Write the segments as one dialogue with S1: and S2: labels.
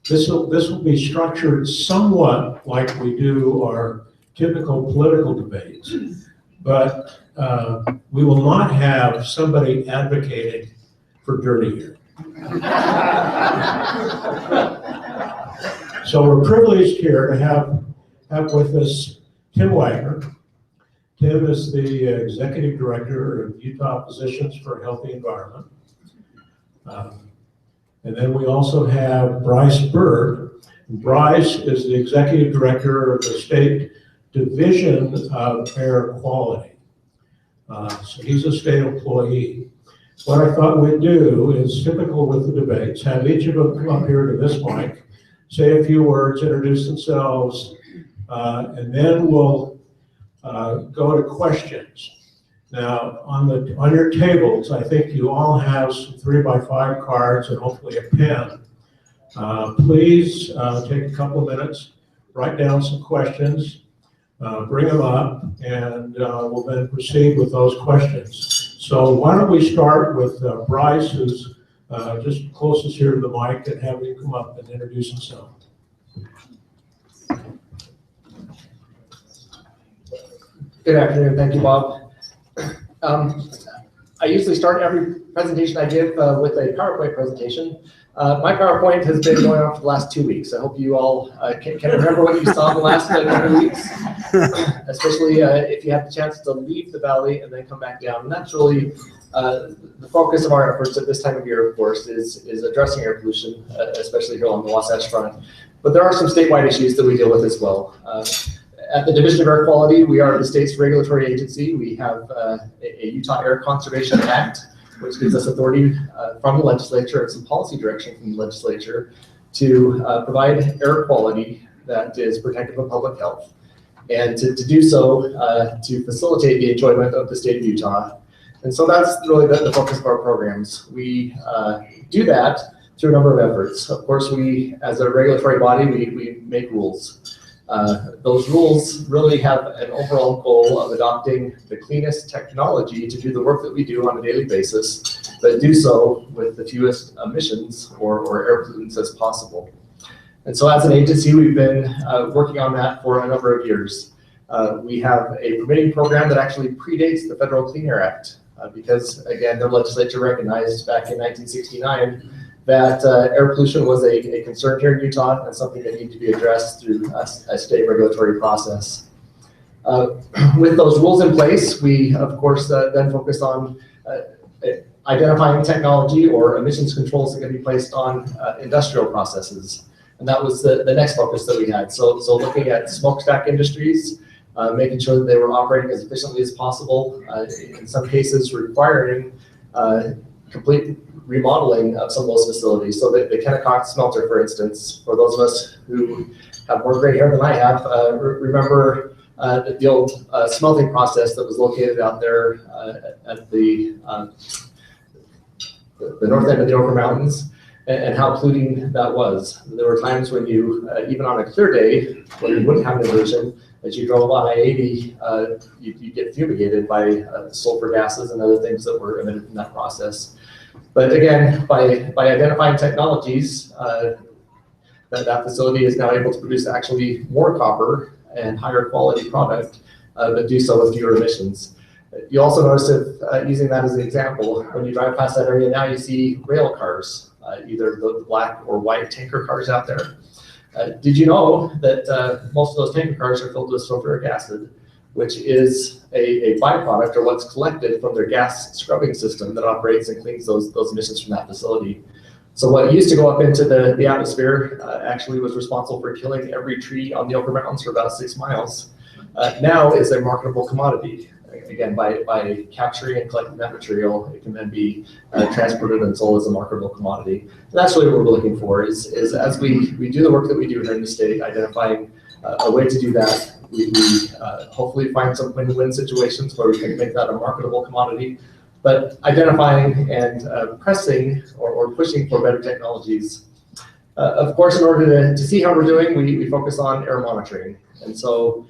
S1: This will be structured somewhat like we do our typical political debates, but we will not have somebody advocating for dirty air. So we're privileged here to have with us Tim Wagner. Tim is the Executive Director of Utah Positions for a Healthy Environment. And then we also have Bryce Bird. Bryce is the Executive Director of the State Division of Air Quality. So he's a state employee. What I thought we'd do is typical with the debates, have each of them come up here to this mic, say a few words, introduce themselves, and then we'll go to questions. Now, on your tables, I think you all have some 3x5 cards and hopefully a pen. Please take a couple of minutes, write down some questions, bring them up, and we'll then proceed with those questions. So why don't we start with Bryce, who's just closest here to the mic, and have him come up and introduce himself.
S2: Good afternoon, thank you, Bob. I usually start every presentation I give with a PowerPoint presentation. My PowerPoint has been going on for the last 2 weeks. I hope you all can remember what you saw in the last couple of weeks, especially if you have the chance to leave the valley and then come back down. And that's really the focus of our efforts at this time of year, of course, is addressing air pollution, especially here on the Wasatch Front. But there are some statewide issues that we deal with as well. At the Division of Air Quality, we are the state's regulatory agency. We have a Utah Air Conservation Act, which gives us authority from the legislature and some policy direction from the legislature to provide air quality that is protective of public health, and to do so to facilitate the enjoyment of the state of Utah. And so that's really the focus of our programs. We do that through a number of efforts. Of course, we, as a regulatory body, we make rules. Those rules really have an overall goal of adopting the cleanest technology to do the work that we do on a daily basis, but do so with the fewest emissions or air pollutants as possible. And so as an agency, we've been working on that for a number of years. We have a permitting program that actually predates the Federal Clean Air Act because, again, the legislature recognized back in 1969 that air pollution was a concern here in Utah and something that needed to be addressed through a state regulatory process. With those rules in place, we, of course, then focus on identifying technology or emissions controls that can be placed on industrial processes. And that was the next focus that we had. So looking at smokestack industries, making sure that they were operating as efficiently as possible, in some cases requiring complete remodeling of some of those facilities. So that the Kennecott smelter, for instance, for those of us who have more gray hair than I have, remember the old smelting process that was located out there at the north end of the Oquirrh Mountains, and how polluting that was. There were times when you, even on a clear day, when you wouldn't have an emission, as you drove on I-80, you get fumigated by sulfur gases and other things that were emitted from that process. But again, by identifying technologies, that facility is now able to produce actually more copper and higher quality product, but do so with fewer emissions. You also notice if, using that as an example, when you drive past that area now, you see rail cars, either the black or white tanker cars out there. Did you know that most of those tanker cars are filled with sulfuric acid, which is a byproduct or what's collected from their gas scrubbing system that operates and cleans those emissions from that facility. So what used to go up into the atmosphere actually was responsible for killing every tree on the Oquirrh Mountains for about 6 miles. Now is a marketable commodity. Again, by capturing and collecting that material, it can then be transported and sold as a marketable commodity. And that's really what we're looking for, is as we do the work that we do here in the state, identifying a way to do that. We hopefully find some win-win situations where we can make that a marketable commodity, but identifying and pressing or pushing for better technologies. Of course, in order to see how we're doing, we focus on air monitoring. And so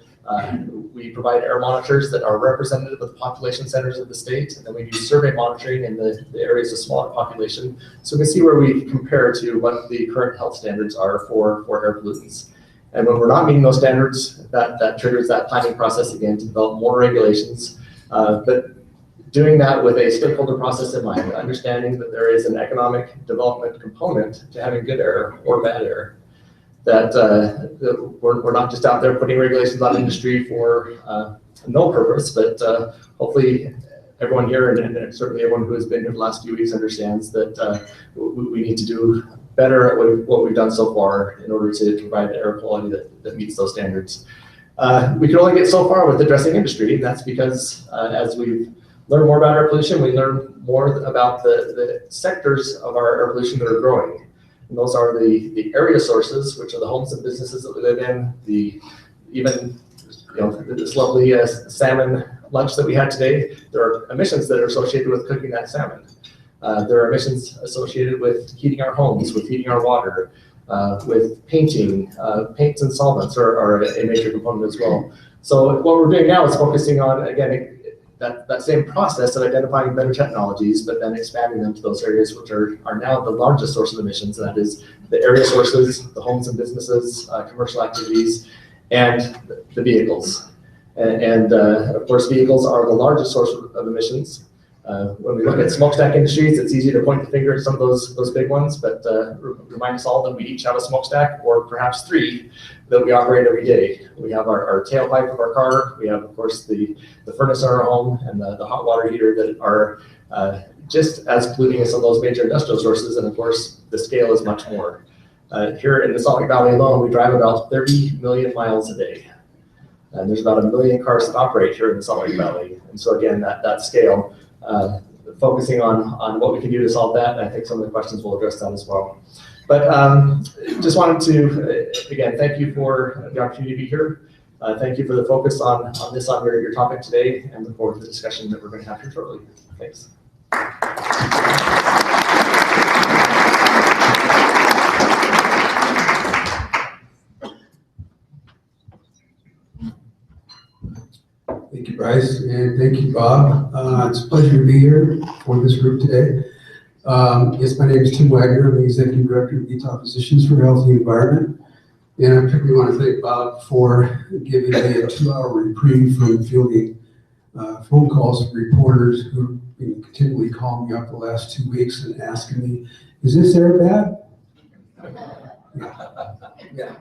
S2: We provide air monitors that are representative of the population centers of the state, and then we do survey monitoring in the areas of smaller population, so we can see where we compare to what the current health standards are for air pollutants. And when we're not meeting those standards, that triggers that planning process again to develop more regulations, but doing that with a stakeholder process in mind, understanding that there is an economic development component to having good air or bad air. That we're not just out there putting regulations on industry for no purpose, but hopefully everyone here and certainly everyone who has been here the last few weeks understands that we need to do better at what we've done so far in order to provide the air quality that meets those standards. We can only get so far with addressing industry, and that's because as we've learned more about air pollution, we learn more about the sectors of our air pollution that are growing. And those are the area sources, which are the homes and businesses that we live in, even this lovely salmon lunch that we had today. There are emissions that are associated with cooking that salmon. There are emissions associated with heating our homes, with heating our water, with painting. Paints and solvents are a major component as well. So what we're doing now is focusing on, again, that same process of identifying better technologies, but then expanding them to those areas which are now the largest source of emissions, and that is the area sources, the homes and businesses, commercial activities, and the vehicles. And of course, vehicles are the largest source of emissions. When we look at smokestack industries, it's easy to point the finger at some of those big ones, but remind us all that we each have a smokestack, or perhaps 3, that we operate every day. We have our tailpipe of our car, we have, of course, the furnace in our home, and the hot water heater that are just as polluting as some of those major industrial sources, and of course, the scale is much more. Here in the Salt Lake Valley alone, we drive about 30 million miles a day. And there's about 1 million cars that operate here in the Salt Lake Valley. And so again, that scale, focusing on what we can do to solve that, and I think some of the questions will address that as well. But just wanted to, again, thank you for the opportunity to be here. Thank you for the focus on your topic today, and look forward to the discussion that we're going to have here shortly. Thanks.
S3: Thank you, Bryce, and thank you, Bob. It's a pleasure to be here for this group today. Yes, my name is Tim Wagner. I'm the Executive Director of Utah Physicians for Health and Environment. And I particularly want to thank Bob for giving me a 2-hour reprieve from fielding phone calls from reporters who've been continually calling me up the last 2 weeks and asking me, is this air bad? Yeah.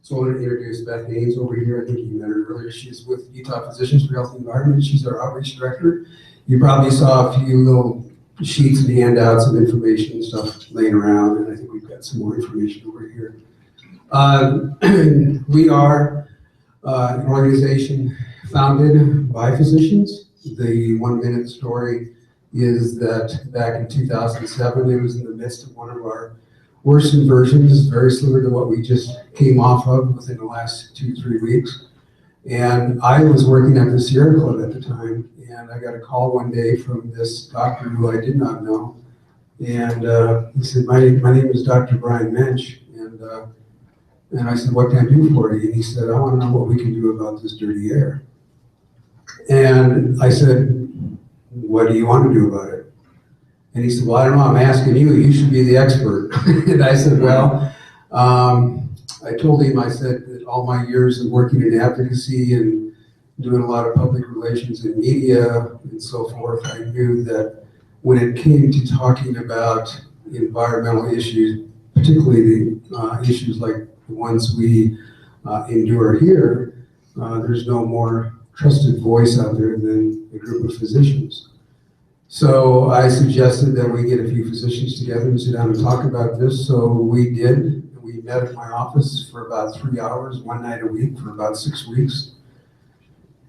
S3: So I want to introduce Beth Haynes over here. I think you met her earlier. She's with Utah Physicians for Health and Environment. She's our outreach director. You probably saw a few little sheets and handouts of information and stuff laying around, and I think we've got some more information over here. We are an organization founded by physicians. The 1-minute story is that back in 2007, it was in the midst of one of our worst inversions, very similar to what we just came off of within the last 2-3 weeks. And I was working at the Sierra Club at the time, and I got a call one day from this doctor who I did not know. And he said, my name is Dr. Brian Mensch. And I said, what can I do for you? And he said, I want to know what we can do about this dirty air. And I said, what do you want to do about it? And he said, well, I don't know, I'm asking you, you should be the expert. And I said, well, I told him, I said that all my years of working in advocacy and doing a lot of public relations and media and so forth, I knew that when it came to talking about environmental issues, particularly the issues like the ones we endure here, there's no more trusted voice out there than a group of physicians. So I suggested that we get a few physicians together and sit down and talk about this. So we did. We met at my office for about 3 hours, one night a week for about 6 weeks.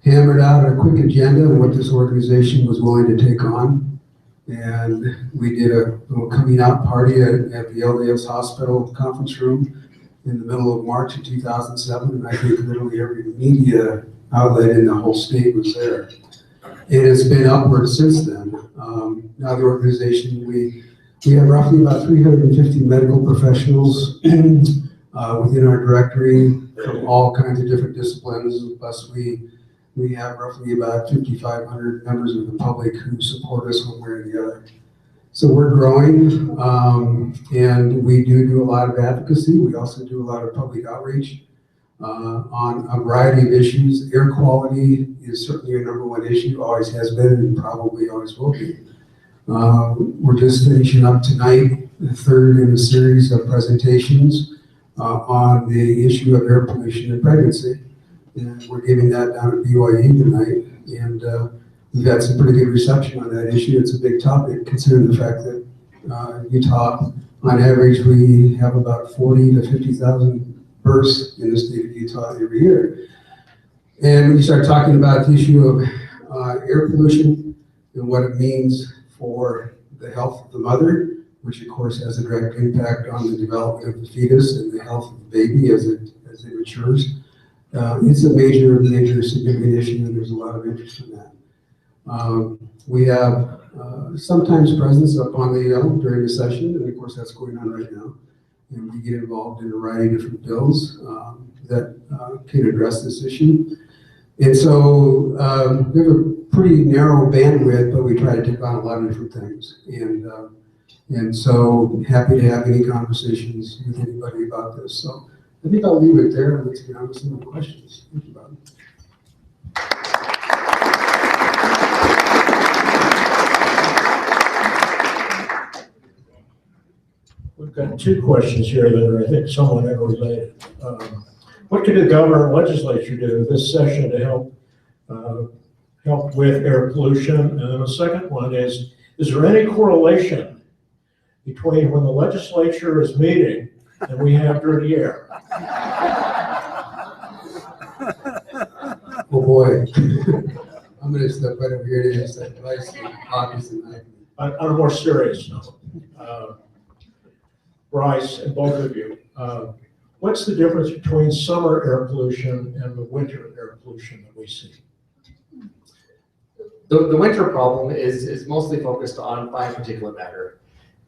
S3: Hammered out a quick agenda on what this organization was willing to take on. And we did a little coming out party at the LDS Hospital conference room in the middle of March of 2007. And I think literally every media outlet in the whole state was there. And it's been upward since then. Now the organization, we have roughly about 350 medical professionals within our directory from all kinds of different disciplines. Plus, we have roughly about 5,500 members of the public who support us one way or the other. So we're growing, and we do a lot of advocacy. We also do a lot of public outreach on a variety of issues. Air quality is certainly a #1 issue, always has been, and probably always will be. We're just finishing up tonight the third in a series of presentations on the issue of air pollution and pregnancy. And we're giving that down at BYU tonight. And we've had some pretty good reception on that issue. It's a big topic, considering the fact that Utah, on average, we have about 40 to 50,000 births in the state of Utah every year. And when you start talking about the issue of air pollution and what it means for the health of the mother, which of course has a direct impact on the development of the fetus and the health of the baby as it matures. It's a major significant issue, and there's a lot of interest in that. We have sometimes presence up on the L during the session, and of course that's going on right now. And we get involved in a variety of different bills that can address this issue. And so we have a pretty narrow bandwidth, but we try to take on a lot of different things. And so happy to have any conversations with anybody about this. So I think I'll leave it there and let's get on with some of the questions. Thank you, Bob.
S1: We've got two questions here that are, I think, somewhat interrelated. What can the governor and legislature do this session to help with air pollution? And then the second one is there any correlation between when the legislature is meeting and we have dirty air?
S3: Oh boy. I'm going to step right over here to ask that Bryce, obviously.
S1: On a more serious note, Bryce and both of you, what's the difference between summer air pollution and the winter air pollution that we see?
S2: The winter problem is mostly focused on fine particulate matter.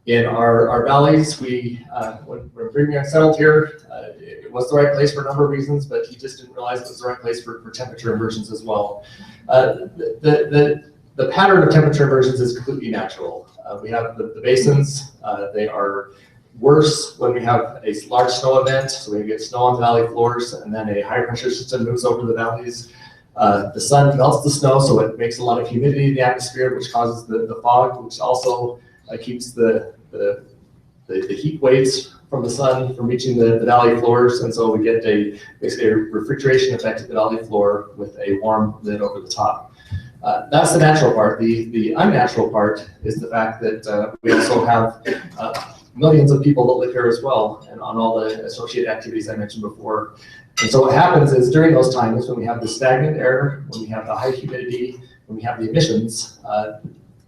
S2: In our valleys, when Brigham Young settled here, it was the right place for a number of reasons, but he just didn't realize it was the right place for temperature inversions as well. The pattern of temperature inversions is completely natural. We have the basins. They are worse when we have a large snow event, so we get snow on the valley floors, and then a high pressure system moves over the valleys. The sun melts the snow, so it makes a lot of humidity in the atmosphere, which causes the fog, which also keeps the heat waves from the sun from reaching the valley floors, and so we get basically a refrigeration effect at the valley floor with a warm lid over the top. That's the natural part. The unnatural part is the fact that we also have millions of people that live here as well, and on all the associated activities I mentioned before. And so what happens is during those times when we have the stagnant air, when we have the high humidity, when we have the emissions,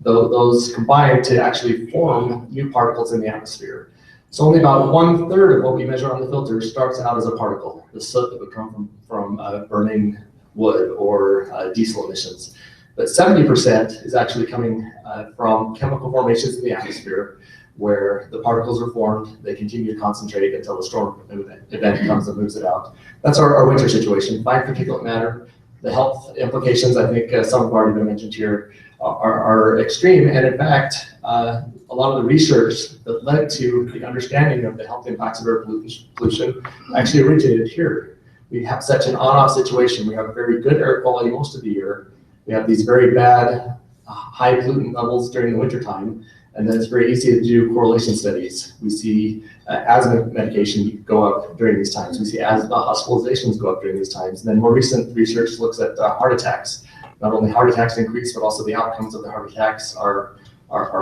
S2: those combine to actually form new particles in the atmosphere. So only about 1/3 of what we measure on the filter starts out as a particle, the soot that would come from burning wood or diesel emissions. But 70% is actually coming from chemical formations in the atmosphere, where the particles are formed, they continue to concentrate until the storm event comes and moves it out. That's our winter situation. Fine particulate matter, the health implications, I think some have already been mentioned here, are extreme. And in fact, a lot of the research that led to the understanding of the health impacts of air pollution actually originated here. We have such an on-off situation. We have very good air quality most of the year. We have these very bad high pollutant levels during the wintertime. And then it's very easy to do correlation studies. We see asthma medication go up during these times. We see asthma hospitalizations go up during these times. And then more recent research looks at heart attacks. Not only heart attacks increase, but also the outcomes of the heart attacks are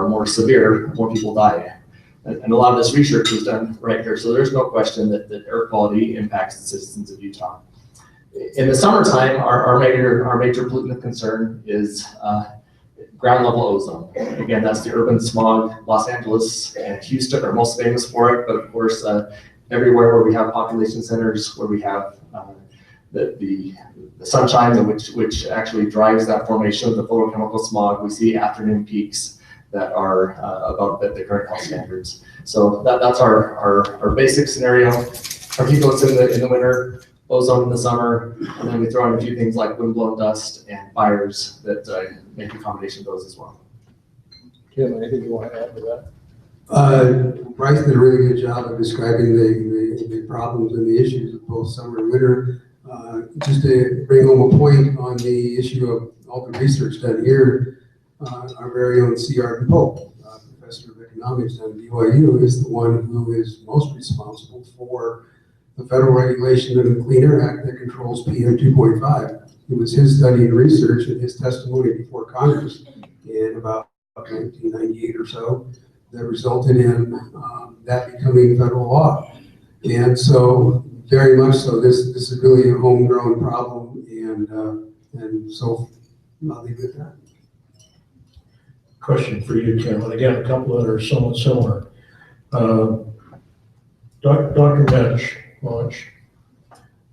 S2: more severe. More people die. And a lot of this research was done right here. So there's no question that air quality impacts the citizens of Utah. In the summertime, our major pollutant of concern is ground level ozone. Again, that's the urban smog. Los Angeles and Houston are most famous for it, but of course, everywhere where we have population centers, where we have the sunshine, which actually drives that formation of the photochemical smog, we see afternoon peaks that are above the current health standards. So that's our basic scenario. particulates in the winter, ozone in the summer, and then we throw in a few things like windblown dust and fires that make a combination of those as well.
S4: Tim, anything you want to add to that?
S3: Bryce did a really good job of describing the problems and the issues of both summer and winter. Just to bring home a point on the issue of all the research done here, our very own C.R. Pope, professor of economics at BYU, is the one who is most responsible for the federal regulation of the Clean Air Act that controls PM 2.5. It was his study and research and his testimony before Congress in about 1998 or so that resulted in that becoming federal law. And so, very much so, this is really a homegrown problem, and so I'll leave it at that.
S1: Question for you, Tim, and again, a couple that are somewhat similar. Dr. Launch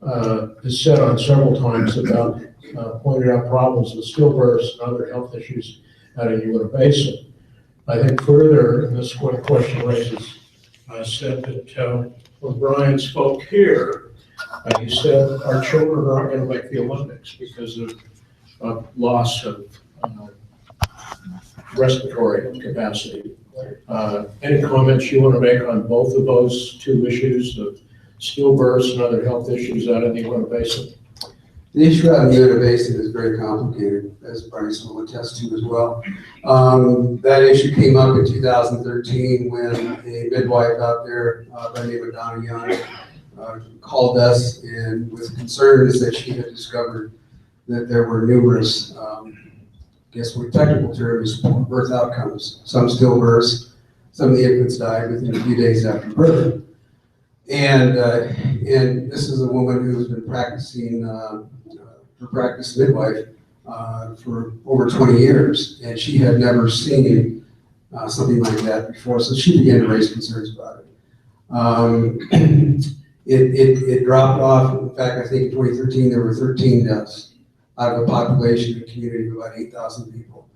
S1: has said on several times about pointed out problems with stillbirths and other health issues out in Uinta Basin. I think further, and this question raises, said that when Brian spoke here, he said our children aren't going to make the Olympics because of loss of respiratory capacity. Any comments you want to make on both of those two issues, of stillbirths and other health issues out in the Uinta Basin?
S3: The issue out in the Uinta Basin is very complicated, as Bryce will attest to as well. That issue came up in 2013 when a midwife out there by the name of Donna Young called us and with concerns that she had discovered that there were numerous, guess what technical term is, birth outcomes. Some stillbirths, some of the infants died within a few days after birth. And this is a woman who has been practicing her practice midwife for over 20 years, and she had never seen something like that before, so she began to raise concerns about it. It dropped off. In fact, I think in 2013 there were 13 deaths out of a population of a community of about 8,000 people.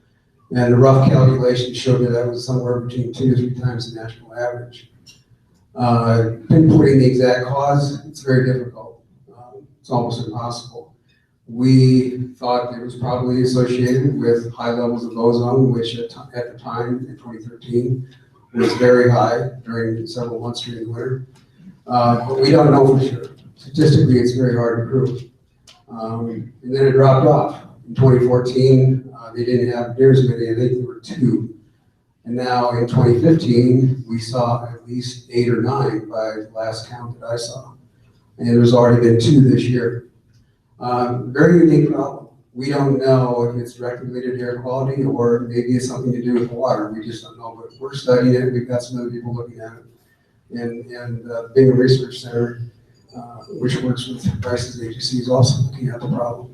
S3: And the rough calculation showed that was somewhere between 2 to 3 times the national average. Pinpointing the exact cause, it's very difficult. It's almost impossible. We thought it was probably associated with high levels of ozone, which at the time in 2013 was very high during several months during the winter. But we don't know for sure. Statistically, it's very hard to prove. And then it dropped off. In 2014, they didn't have near as many. I think there were 2. And now in 2015, we saw at least 8 or 9 by the last count that I saw. And there's already been 2 this year. Very unique problem. We don't know if it's directly related to air quality or maybe it's something to do with water. We just don't know, but we're studying it. We've got some other people looking at it. And being a research center, which works with Bryce's agency, is also looking at the problem.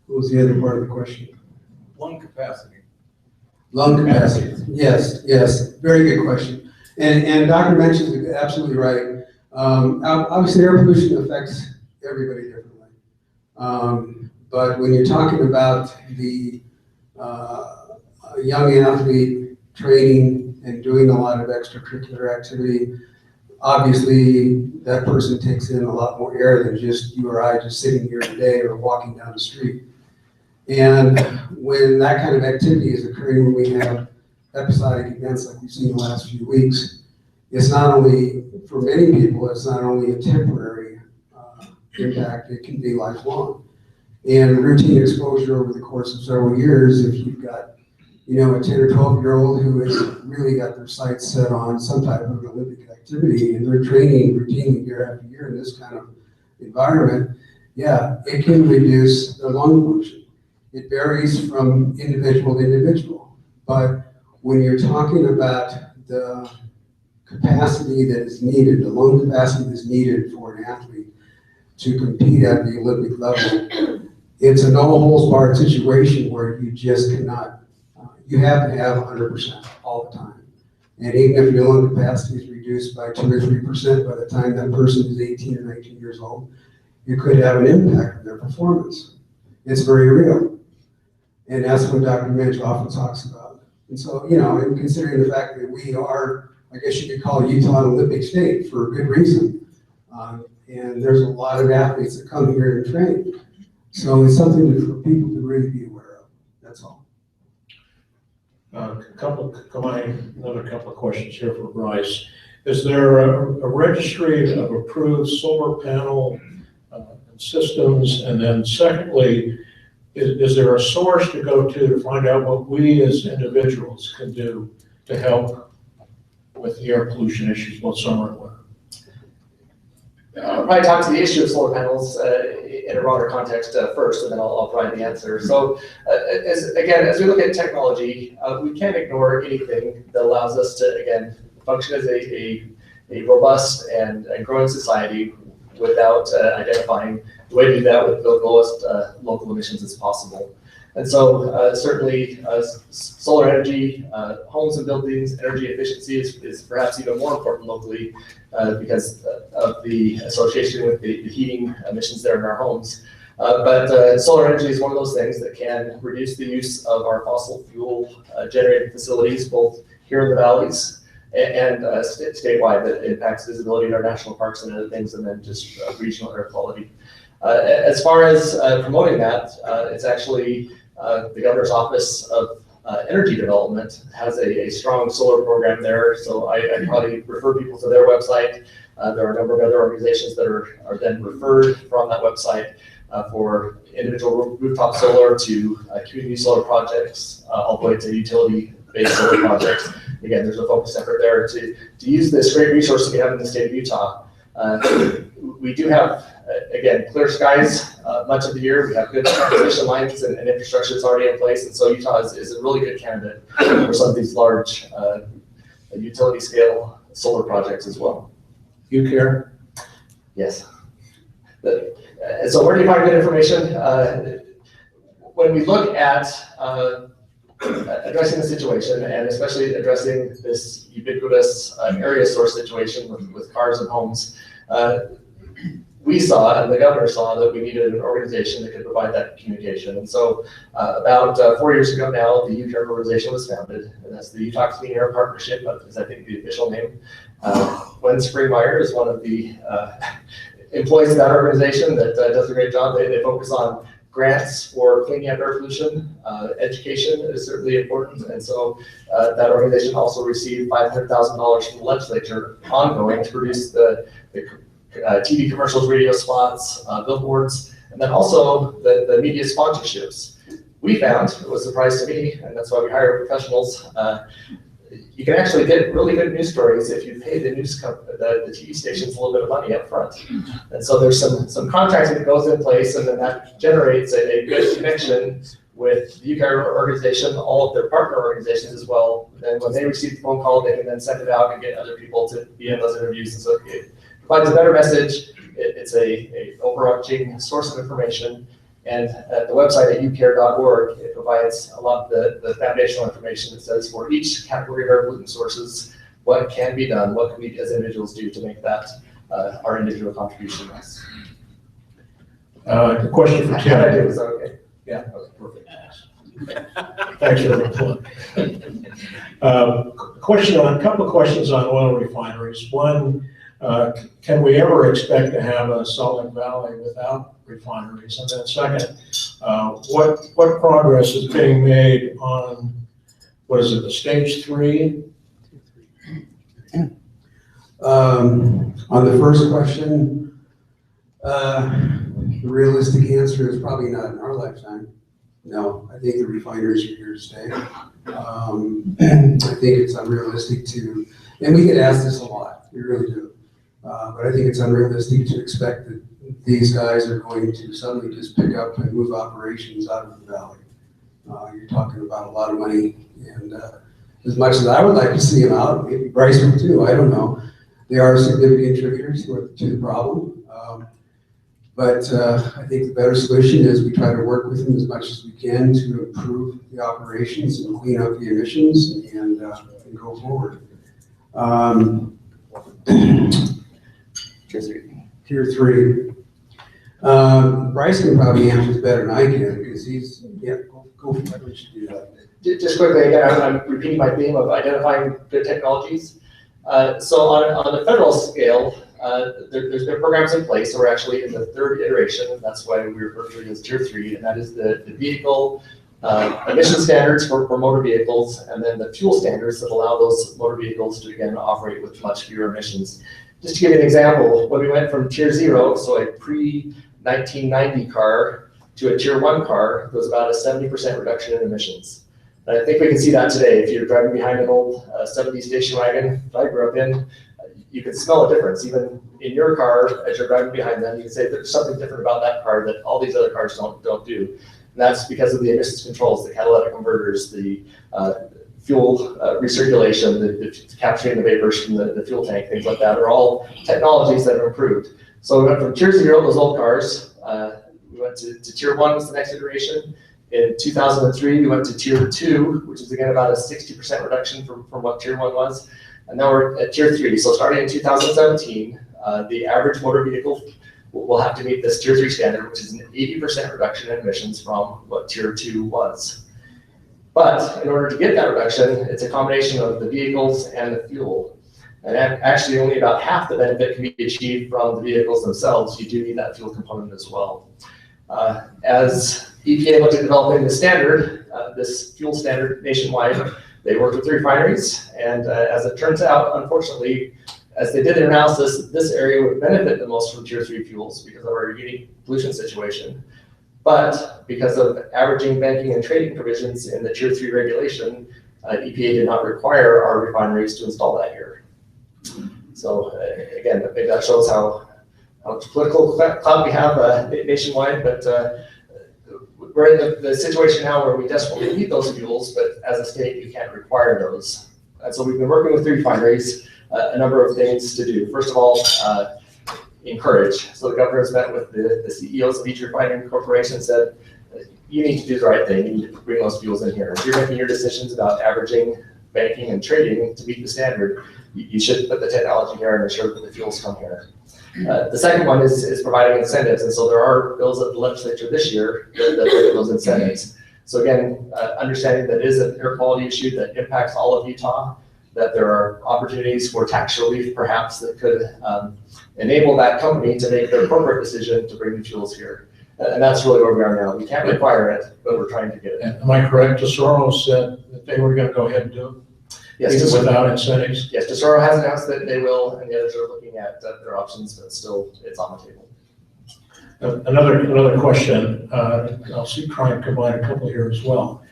S3: What was the other part of the question?
S4: Lung capacity.
S3: Lung capacity, yes, very good question. And Dr. mentions it absolutely right. Obviously air pollution affects everybody differently. But when you're talking about the young athlete training and doing a lot of extracurricular activity, obviously that person takes in a lot more air than just you or I just sitting here today or walking down the street. And when that kind of activity is occurring, when we have episodic events like we've seen the last few weeks, it's not only, for many people, it's not only a temporary impact, it can be lifelong. And routine exposure over the course of several years, if you've got, a 10 or 12-year-old who has really got their sights set on some type of Olympic activity and they're training routinely year after year in this kind of environment, yeah, it can reduce their lung function. It varies from individual to individual, but when you're talking about the capacity that is needed, the lung capacity that's needed for an athlete to compete at the Olympic level, it's a no holds barred situation where you just cannot, you have to have 100% all the time. And even if your lung capacity is reduced by 2 or 3% by the time that person is 18 or 19 years old, you could have an impact on their performance. It's very real. And that's what Dr. Mitch often talks about. And so, and considering the fact that we are I guess you could call Utah an Olympic state for a good reason. And there's a lot of athletes that come here and train. So it's something for people to really be aware of. That's all.
S1: Another couple of questions here for Bryce. Is there a registry of approved solar panel systems? And then secondly, is there a source to go to find out what we as individuals can do to help with the air pollution issues both summer and winter?
S2: I'll probably talk to the issue of solar panels in a broader context first, and then I'll provide the answer. So as we look at technology, we can't ignore anything that allows us to, again, function as a robust and growing society without identifying the way to do that with the lowest local emissions as possible. And so certainly solar energy, homes and buildings, energy efficiency is perhaps even more important locally because of the association with the heating emissions there in our homes. But solar energy is one of those things that can reduce the use of our fossil fuel generated facilities, both here in the valleys and statewide, that impacts visibility in our national parks and other things, and then just regional air quality. As far as promoting that, it's actually the Governor's Office of Energy Development has a strong solar program there. So I'd probably refer people to their website. There are a number of other organizations that are then referred from that website for individual rooftop solar to community solar projects, all the way to utility-based solar projects. Again, there's a focused effort there to use this great resource that we have in the state of Utah. We do have, again, clear skies much of the year. We have good transmission lines and infrastructure that's already in place. And so Utah is a really good candidate for some of these large utility scale solar projects as well.
S1: You care?
S2: Yes. And so where do you find good information? When we look at addressing the situation, and especially addressing this ubiquitous area source situation with cars and homes, we saw, and the governor saw, that we needed an organization that could provide that communication. And so about 4 years ago now, the UPHE organization was founded, and that's the Utah Clean Air Partnership, is I think the official name. Glenn Springmeyer is one of the employees of that organization that does a great job. They focus on grants for cleaning up air pollution. Education is certainly important, and so that organization also received $500,000 from the legislature ongoing to produce the TV commercials, radio spots, billboards, and then also the media sponsorships. We found, it was a surprise to me, and that's why we hire professionals, you can actually get really good news stories if you pay the the TV stations a little bit of money up front. And so there's some contracting that goes in place, and then that generates a good connection with the UPHE organization, all of their partner organizations as well. Then when they receive the phone call, they can then send it out and get other people to be in those interviews. And so it provides a better message. It's a overarching source of information. And at the website at upcare.org, it provides a lot of the foundational information that says for each category of air pollutant sources, what can be done, what can we as individuals do to make that our individual contribution.
S1: The question for Tim.
S2: Is that okay?
S1: Yeah, that's perfect. Thanks for the plug. A couple of questions on oil refineries. One, can we ever expect to have a Salt Lake Valley without refineries? And then second, what progress is being made on, what is it, the stage 3?
S3: On the first question, the realistic answer is probably not in our lifetime. No, I think the refineries are here to stay. I think it's unrealistic to, and we get asked this a lot, we really do. But I think it's unrealistic to expect that these guys are going to suddenly just pick up and move operations out of the valley. You're talking about a lot of money, and as much as I would like to see them out, maybe Bryce would too, I don't know. They are significant contributors to the problem. But I think the better solution is we try to work with them as much as we can to improve the operations and clean up the emissions and go forward. Tier 3. Bryce can probably answer this better than I can because he's, yeah, go for it. We should do that.
S2: Just quickly, again, I'm repeating my theme of identifying good technologies. So on the federal scale, there's been programs in place. So we're actually in the third iteration, and that's why we refer to it as Tier 3, and that is the vehicle emission standards for motor vehicles, and then the fuel standards that allow those motor vehicles to, again, operate with much fewer emissions. Just to give you an example, when we went from Tier 0, so a pre-1990 car, to a Tier 1 car, there was about a 70% reduction in emissions. And I think we can see that today. If you're driving behind an old 70s station wagon that I grew up in, you can smell a difference. Even in your car, as you're driving behind them, you can say there's something different about that car that all these other cars don't do. And that's because of the emissions controls, the catalytic converters, the fuel recirculation, the capturing the vapors from the fuel tank, things like that are all technologies that have improved. So we went from Tier 0, those old cars, we went to Tier 1 was the next iteration. In 2003, we went to Tier 2, which is again about a 60% reduction from what Tier 1 was. And now we're at Tier 3. So starting in 2017, the average motor vehicle will have to meet this Tier 3 standard, which is an 80% reduction in emissions from what Tier 2 was. But in order to get that reduction, it's a combination of the vehicles and the fuel. And actually only about half the benefit can be achieved from the vehicles themselves. You do need that fuel component as well. As EPA looked at developing the standard, this fuel standard nationwide, they worked with the refineries. And as it turns out, unfortunately, as they did their analysis, this area would benefit the most from Tier 3 fuels because of our unique pollution situation. But because of averaging, banking, and trading provisions in the Tier 3 regulation, EPA did not require our refineries to install that here. So again, I think that shows how much political clout we have nationwide, but we're in the situation now where we desperately need those fuels, but as a state, you can't require those. And so we've been working with the refineries, a number of things to do. First of all, encourage. So the governor has met with the CEOs of each refining corporation and said, you need to do the right thing. You need to bring those fuels in here. If you're making your decisions about averaging, banking, and trading to meet the standard, you should put the technology here and ensure that the fuels come here. The second one is providing incentives. And so there are bills at the legislature this year that look at those incentives. So again, understanding that it is an air quality issue that impacts all of Utah, that there are opportunities for tax relief perhaps that could enable that company to make the appropriate decision to bring the fuels here. And that's really where we are now. We can't require it, but we're trying to get it.
S1: And am I correct? Tesoro said that they were going to go ahead and do it?
S2: Yes,
S1: even without incentives?
S2: Yes, Tesoro has announced that they will, and the others are looking at their options, but still it's on the table.
S1: Another question, I'll try and combine a couple here as well.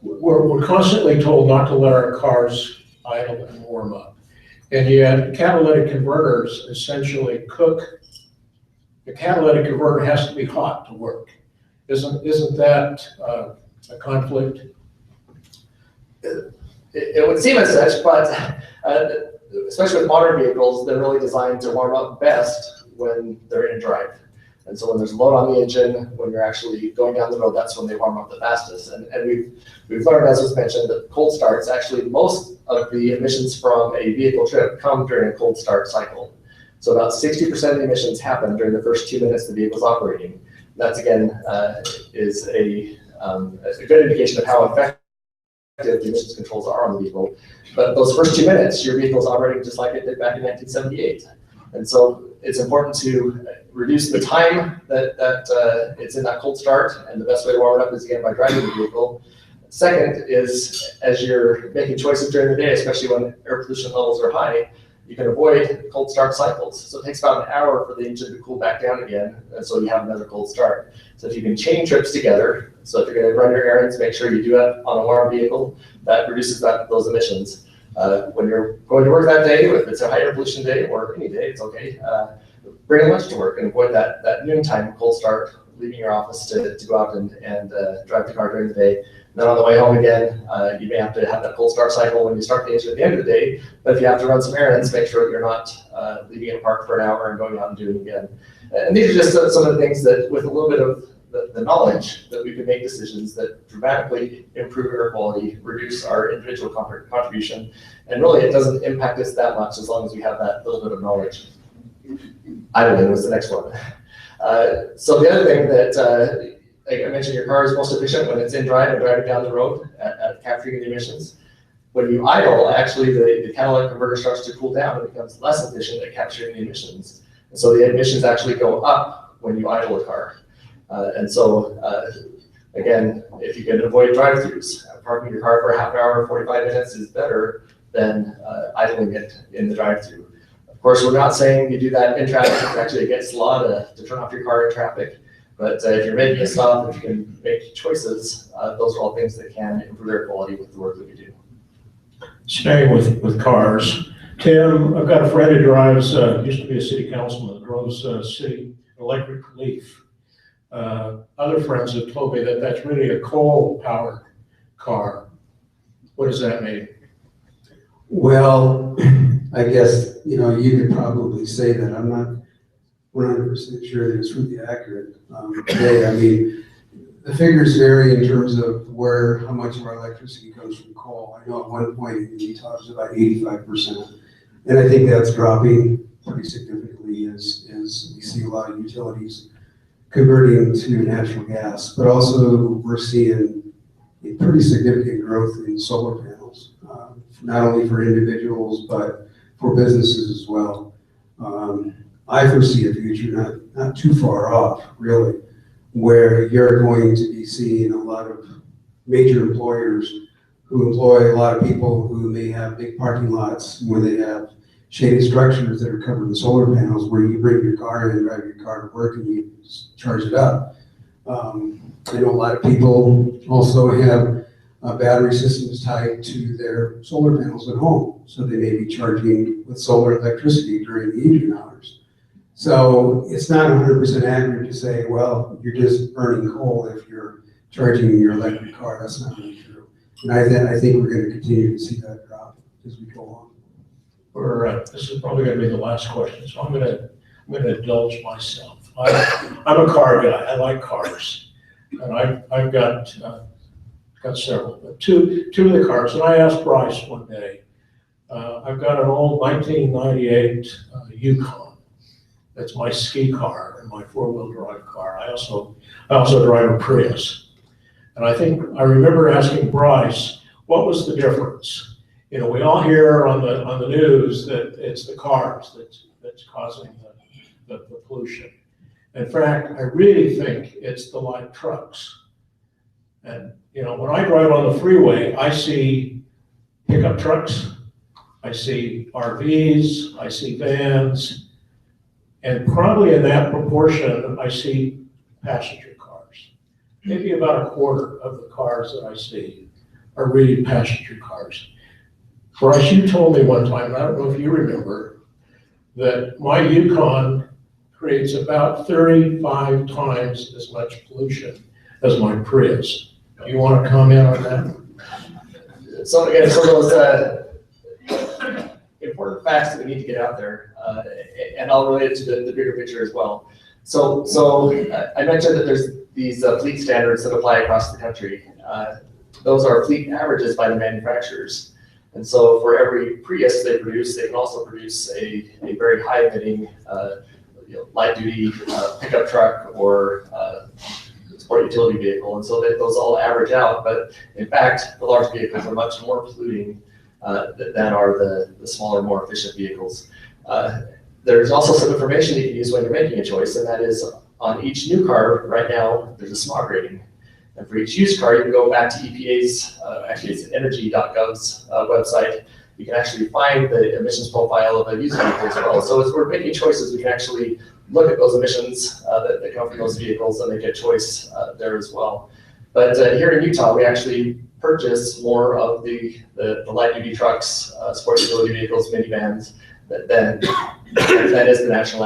S1: We're constantly told not to let our cars idle and warm up. And yet catalytic converters essentially cook. The catalytic converter has to be hot to work. Isn't that a conflict?
S2: It would seem as such, but especially with modern vehicles, they're really designed to warm up best when they're in drive. And so when there's load on the engine, when you're actually going down the road, that's when they warm up the fastest. And we've learned, as was mentioned, that cold starts, actually most of the emissions from a vehicle trip come during a cold start cycle. So about 60% of the emissions happen during the first 2 minutes the vehicle's operating. That's again, is a good indication of how effective the emissions controls are on the vehicle. But those first 2 minutes, your vehicle's operating just like it did back in 1978. And so it's important to reduce the time that it's in that cold start, and the best way to warm it up is again by driving the vehicle. Second is, as you're making choices during the day, especially when air pollution levels are high, you can avoid cold start cycles. So it takes about an hour for the engine to cool back down again, and so you have another cold start. So if you can chain trips together, so if you're going to run your errands, make sure you do that on a warm vehicle. That reduces those emissions. When you're going to work that day, if it's a high air pollution day or any day, it's okay. Bring a lunch to work and avoid that noontime cold start, leaving your office to go out and drive the car during the day. And then on the way home again, you may have to have that cold start cycle when you start the engine at the end of the day. But if you have to run some errands, make sure that you're not leaving it parked for an hour and going out and doing it again. And these are just some of the things that, with a little bit of the knowledge, that we can make decisions that dramatically improve air quality, reduce our individual contribution, and really it doesn't impact us that much as long as we have that little bit of knowledge. Idling was the next one. So the other thing that, like I mentioned, your car is most efficient when it's in drive and driving down the road at capturing the emissions. when you idle, actually the catalytic converter starts to cool down and becomes less efficient at capturing the emissions. And so the emissions actually go up when you idle a car. Again, if you can avoid drive-throughs, parking your car for a half hour or 45 minutes is better than idling it in the drive-through. Of course, we're not saying you do that in traffic. It's actually against the law to turn off your car in traffic. But if you're making a stop, if you can make choices, those are all things that can improve air quality with the work that we do.
S1: Staying with cars, Tim, I've got a friend who drives, used to be a city councilman, drives city electric Leaf. Other friends have told me that that's really a coal-powered car. What does that mean?
S3: Well, I guess, you could probably say that. I'm not 100% sure that it's really accurate today. I mean, the figures vary in terms of how much of our electricity comes from coal. I know at one point in Utah it was about 85%. And I think that's dropping pretty significantly as we see a lot of utilities converting to natural gas. But also we're seeing a pretty significant growth in solar panels, not only for individuals, but for businesses as well. I foresee a future not too far off, really, where you're going to be seeing a lot of major employers who employ a lot of people who may have big parking lots where they have shaded structures that are covered with solar panels, where you bring your car in and drive your car to work and you just charge it up. I know a lot of people also have battery systems tied to their solar panels at home, so they may be charging with solar electricity during the evening hours. So it's not 100% accurate to say, well, you're just burning coal if you're charging your electric car. That's not really true. And I think we're going to continue to see that drop as we go on.
S1: This is probably going to be the last question, so I'm going to indulge myself. I'm a car guy. I like cars, and I've got several, but two of the cars. And I asked Bryce one day. I've got an old 1998 Yukon. That's my ski car and my four-wheel drive car. I also drive a Prius, and I remember asking Bryce, what was the difference? We all hear on the news that it's the cars that's causing the pollution. In fact, I really think it's the light trucks. And when I drive on the freeway, I see pickup trucks, I see RVs, I see vans, and probably in that proportion, I see passenger cars. Maybe about a quarter of the cars that I see are really passenger cars. Bryce, you told me one time, and I don't know if you remember, that my Yukon creates about 35 times as much pollution as my Prius. Do you want to comment on that?
S2: So again, some of those important facts that we need to get out there, and I'll relate it to the bigger picture as well. So I mentioned that there's these fleet standards that apply across the country. Those are fleet averages by the manufacturers. And so for every Prius they produce, they can also produce a very high emitting light duty pickup truck or sport utility vehicle. And so those all average out, but in fact, the large vehicles are much more polluting than are the smaller, more efficient vehicles. There's also some information that you can use when you're making a choice, and that is on each new car right now, there's a smog rating. And for each used car, you can go back to EPA's, actually it's energy.gov's website. You can actually find the emissions profile of a used vehicle as well. So as we're making choices, we can actually look at those emissions that come from those vehicles and make a choice there as well. But here in Utah, we actually purchase more of the light duty trucks, sport utility vehicles, minivans, than is the national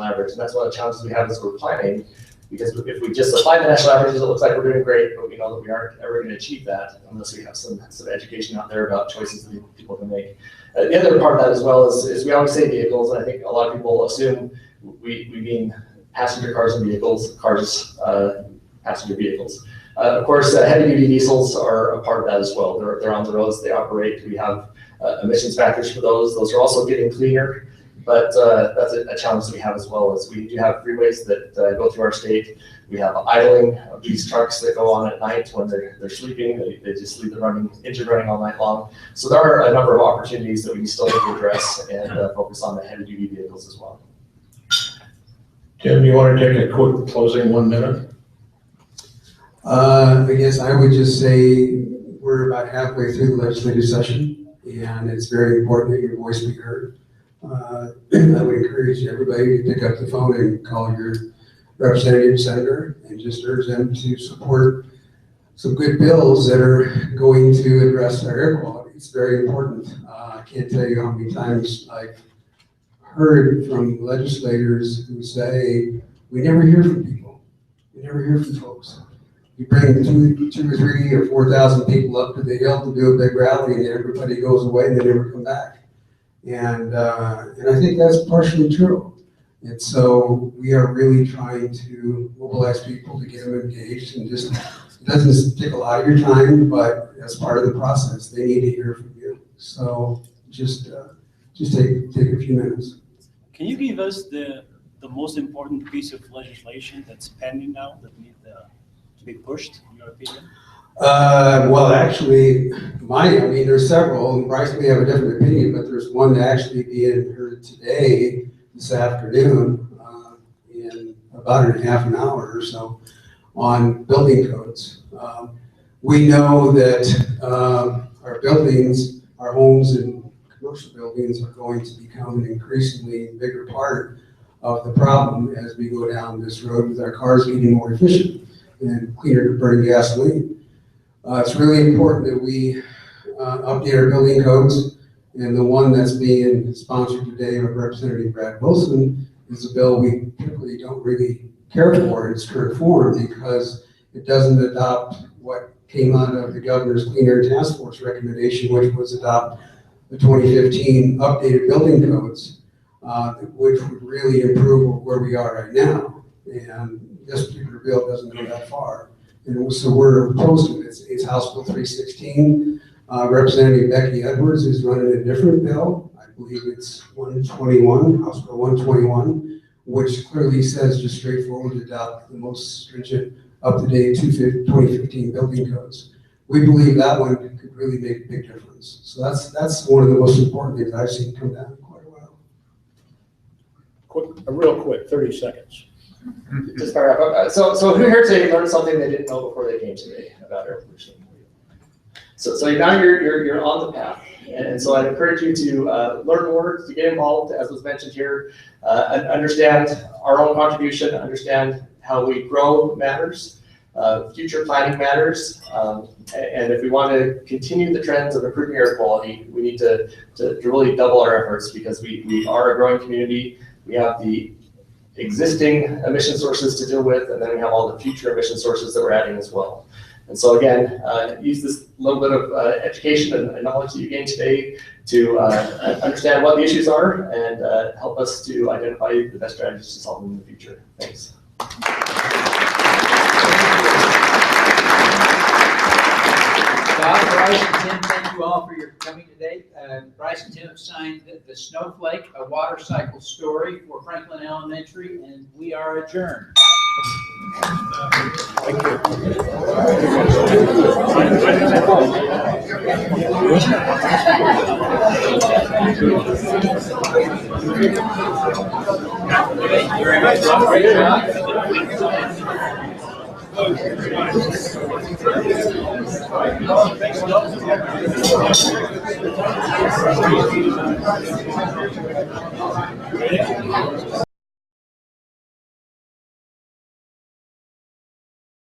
S2: average. And that's one of the challenges we have as we're planning, because if we just apply the national averages, it looks like we're doing great, but we know that we aren't ever going to achieve that unless we have some education out there about choices that people can make. The other part of that as well is we always say vehicles, and I think a lot of people assume we mean passenger cars and vehicles, passenger vehicles. Of course, heavy-duty diesels are a part of that as well. They're on the roads, they operate. We have emissions factors for those. Those are also getting cleaner, but that's a challenge that we have as well. As we do have freeways that go through our state. We have idling of these trucks that go on at night when they're sleeping. They just leave the engine running all night long. So there are a number of opportunities that we still need to address and focus on the heavy duty vehicles as well.
S1: Tim, you want to take a quick closing 1 minute?
S3: I guess I would just say we're about halfway through the legislative session, and it's very important that your voice be heard. I would encourage everybody to pick up the phone and call your representative, senator, and just urge them to support some good bills that are going to address our air quality. It's very important. I can't tell you how many times I've heard from legislators who say, we never hear from people. We never hear from folks. You bring two or 3 or 4,000 people up to the hill to do a big rally, and everybody goes away and they never come back. And I think that's partially true. And so we are really trying to mobilize people to get them engaged, and just, it doesn't take a lot of your time, but as part of the process, they need to hear from you. So just take a few minutes.
S5: Can you give us the most important piece of legislation that's pending now that needs to be pushed, in your opinion?
S3: Well, actually, there's several, and Bryce may have a different opinion, but there's one actually being heard today, this afternoon, in about half an hour or so, on building codes. We know that our buildings, our homes and commercial buildings are going to become an increasingly bigger part of the problem as we go down this road with our cars getting more efficient and cleaner burning gasoline. It's really important that we update our building codes, and the one that's being sponsored today by Representative Brad Wilson is a bill we typically don't really care for in its current form because it doesn't adopt what came out of the governor's Clean Air Task Force recommendation, which was adopt the 2015 updated building codes, which would really improve where we are right now. And this particular bill doesn't go that far. And so we're opposed to it. It's House Bill 316. Representative Becky Edwards is running a different bill. I believe it's 121, House Bill 121, which clearly says just straightforward to adopt the most stringent, up-to-date 2015 building codes. We believe that one could really make a big difference. So that's one of the most important things I've seen come down in quite a while.
S1: Real quick, 30 seconds.
S2: Just to wrap up. So who here today learned something they didn't know before they came today about air pollution? So now you're on the path, and so I'd encourage you to learn more, to get involved, as was mentioned here, understand our own contribution, understand how we grow matters, future planning matters, and if we want to continue the trends of improving air quality, we need to really double our efforts because we are a growing community. We have the existing emission sources to deal with, and then we have all the future emission sources that we're adding as well. And so again, use this little bit of education and knowledge that you gained today to understand what the issues are and help us to identify the best strategies to solve them in the future. Thanks.
S6: Bob, Bryce, and Tim, thank you all for your coming today. Bryce and Tim have signed the Snowflake, a water cycle story for Franklin Elementary, and we are adjourned.
S1: Thank you.